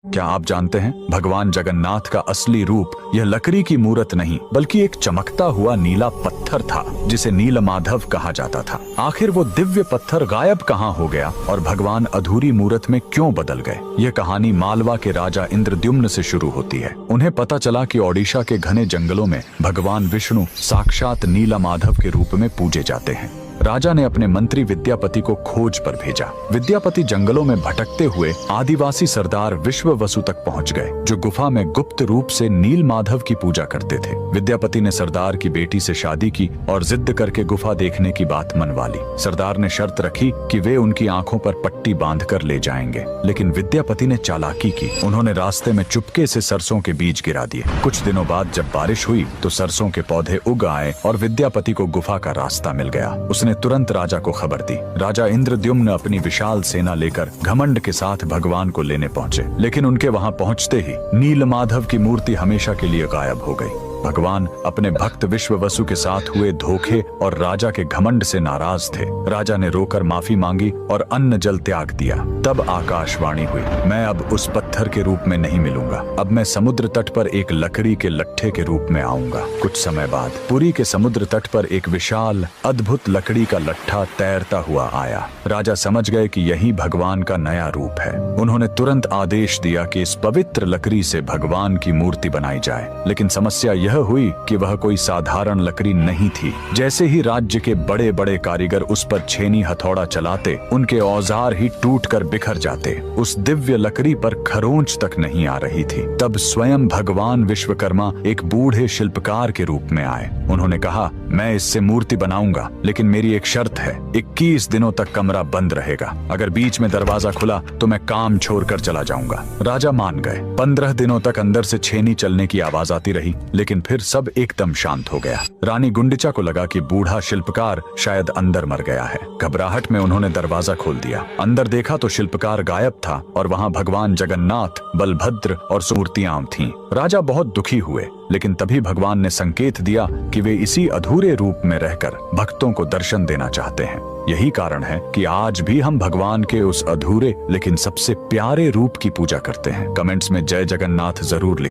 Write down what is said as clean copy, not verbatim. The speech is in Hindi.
क्या आप जानते हैं भगवान जगन्नाथ का असली रूप यह लकड़ी की मूरत नहीं बल्कि एक चमकता हुआ नीला पत्थर था जिसे नीलमाधव कहा जाता था। आखिर वो दिव्य पत्थर गायब कहाँ हो गया और भगवान अधूरी मूरत में क्यों बदल गए? यह कहानी मालवा के राजा इंद्रद्युम्न से शुरू होती है। उन्हें पता चला कि ओडिशा के घने जंगलों में भगवान विष्णु साक्षात नीलमाधव के रूप में पूजे जाते हैं। राजा ने अपने मंत्री विद्यापति को खोज पर भेजा। विद्यापति जंगलों में भटकते हुए आदिवासी सरदार विश्ववसु तक पहुंच गए, जो गुफा में गुप्त रूप से नीलमाधव की पूजा करते थे। विद्यापति ने सरदार की बेटी से शादी की और जिद करके गुफा देखने की बात मनवा ली। सरदार ने शर्त रखी कि वे उनकी आंखों पर पट्टी बांधकर ले जाएंगे, लेकिन विद्यापति ने चालाकी की। उन्होंने रास्ते में चुपके से सरसों के बीज गिरा दिए। कुछ दिनों बाद जब बारिश हुई तो सरसों के पौधे उग आए और विद्यापति को गुफा का रास्ता मिल गया। उसने तुरंत राजा को खबर दी। राजा इंद्रद्युम्न अपनी विशाल सेना लेकर घमंड के साथ भगवान को लेने पहुंचे, लेकिन उनके वहां पहुंचते ही नीलमाधव की मूर्ति हमेशा के लिए गायब हो गई। भगवान अपने भक्त विश्ववसु के साथ हुए धोखे और राजा के घमंड से नाराज थे। राजा ने रोकर माफी मांगी और अन्न जल त्याग दिया। तब आकाशवाणी हुई, मैं अब उस पत्थर के रूप में नहीं मिलूंगा, अब मैं समुद्र तट पर एक लकड़ी के लट्ठे के रूप में आऊंगा। कुछ समय बाद पुरी के समुद्र तट पर एक विशाल अद्भुत लकड़ी का लट्ठा तैरता हुआ आया। राजा समझ गए कि यही भगवान का नया रूप है। उन्होंने तुरंत आदेश दिया कि इस पवित्र लकड़ी से भगवान की मूर्ति बनाई जाए, लेकिन समस्या यह हुई कि वह कोई साधारण लकड़ी नहीं थी। जैसे ही राज्य के बड़े बड़े कारीगर उस पर छेनी हथौड़ा चलाते, उनके औजार ही टूटकर बिखर जाते। उस दिव्य लकड़ी पर खरोंच तक नहीं आ रही थी। तब स्वयं भगवान विश्वकर्मा एक बूढ़े शिल्पकार के रूप में आए। उन्होंने कहा, मैं इससे मूर्ति बनाऊंगा, लेकिन मेरी एक शर्त है, 21 दिनों तक कमरा बंद रहेगा। अगर बीच में दरवाजा खुला तो मैं काम छोड़कर चला जाऊंगा। राजा मान गए। 15 दिनों तक अंदर से छेनी चलने की आवाज आती रही, लेकिन फिर सब एकदम शांत हो गया। रानी गुंडिचा को लगा कि बूढ़ा शिल्पकार शायद अंदर मर गया है। घबराहट में उन्होंने दरवाजा खोल दिया। अंदर देखा तो शिल्पकार गायब था और वहां भगवान जगन्नाथ, बलभद्र और मूर्तियां थीं। राजा बहुत दुखी हुए, लेकिन तभी भगवान ने संकेत दिया कि वे इसी अधूरे रूप में रहकर भक्तों को दर्शन देना चाहते हैं। यही कारण है कि आज भी हम भगवान के उस अधूरे लेकिन सबसे प्यारे रूप की पूजा करते हैं। कमेंट्स में जय जगन्नाथ जरूर लिखें।